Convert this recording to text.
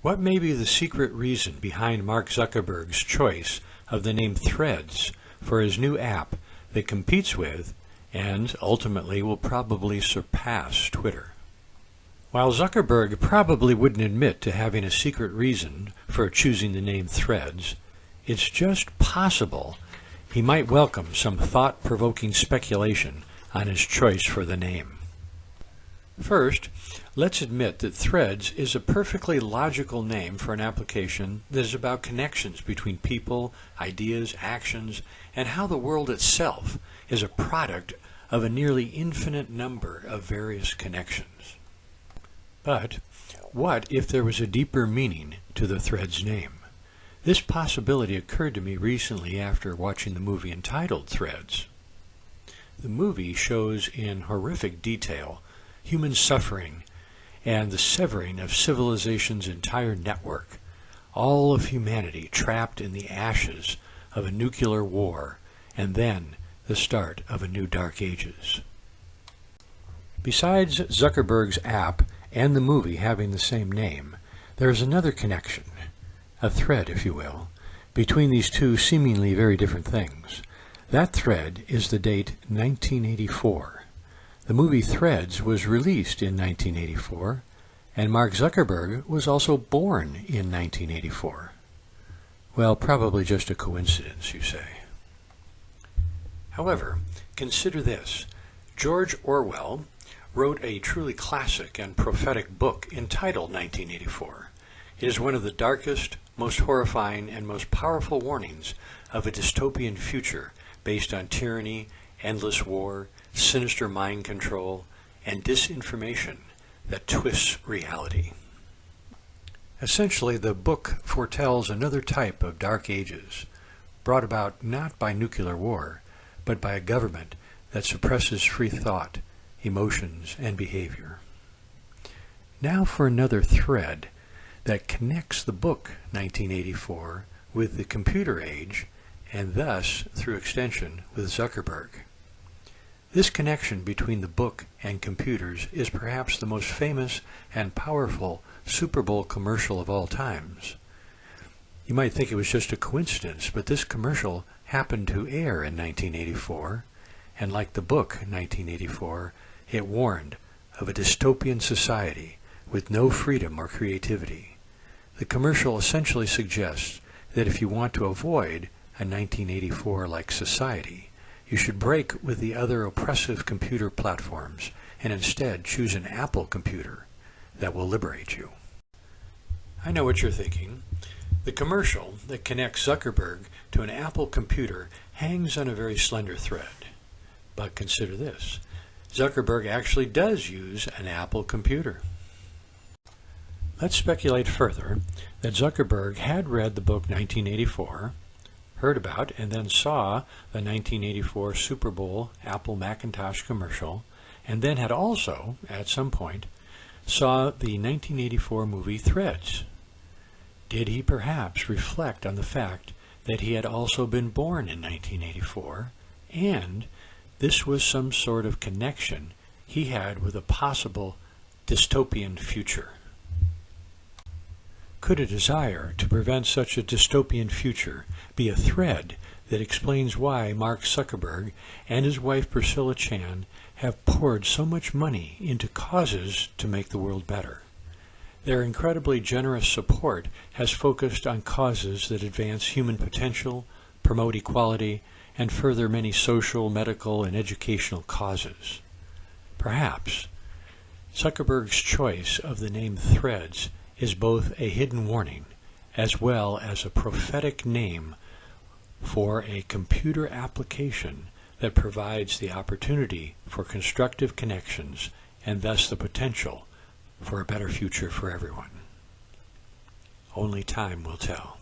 What may be the secret reason behind Mark Zuckerberg's choice of the name Threads for his new app that competes with and ultimately will probably surpass Twitter? While Zuckerberg probably wouldn't admit to having a secret reason for choosing the name Threads, it's just possible he might welcome some thought-provoking speculation on his choice for the name. First, let's admit that Threads is a perfectly logical name for an application that is about connections between people, ideas, actions, and how the world itself is a product of a nearly infinite number of various connections. But what if there was a deeper meaning to the Threads name? This possibility occurred to me recently after watching the movie entitled Threads. The movie shows in horrific detail human suffering and the severing of civilization's entire network, all of humanity trapped in the ashes of a nuclear war, and then the start of a new dark ages. Besides Zuckerberg's app and the movie having the same name, there is another connection, a thread, if you will, between these two seemingly very different things. That thread is the date 1984. The movie Threads was released in 1984, and Mark Zuckerberg was also born in 1984. Well, probably just a coincidence, you say. However, consider this. George Orwell wrote a truly classic and prophetic book entitled 1984. It is one of the darkest, most horrifying, and most powerful warnings of a dystopian future based on tyranny, endless war, sinister mind control, and disinformation that twists reality. Essentially, the book foretells another type of dark ages, brought about not by nuclear war, but by a government that suppresses free thought, emotions, and behavior. Now for another thread that connects the book 1984 with the computer age, and thus, through extension, with Zuckerberg. This connection between the book and computers is perhaps the most famous and powerful Super Bowl commercial of all times. You might think it was just a coincidence, but this commercial happened to air in 1984, and like the book 1984, it warned of a dystopian society with no freedom or creativity. The commercial essentially suggests that if you want to avoid a 1984-like society, you should break with the other oppressive computer platforms and instead choose an Apple computer that will liberate you. I know what you're thinking. The commercial that connects Zuckerberg to an Apple computer hangs on a very slender thread. But consider this. Zuckerberg actually does use an Apple computer. Let's speculate further that Zuckerberg had read the book 1984, heard about and then saw the 1984 Super Bowl Apple Macintosh commercial, and then had also, at some point, saw the 1984 movie Threads. Did he perhaps reflect on the fact that he had also been born in 1984, and this was some sort of connection he had with a possible dystopian future? Could a desire to prevent such a dystopian future be a thread that explains why Mark Zuckerberg and his wife Priscilla Chan have poured so much money into causes to make the world better? Their incredibly generous support has focused on causes that advance human potential, promote equality, and further many social, medical, and educational causes. Perhaps Zuckerberg's choice of the name Threads is both a hidden warning as well as a prophetic name for a computer application that provides the opportunity for constructive connections and thus the potential for a better future for everyone. Only time will tell.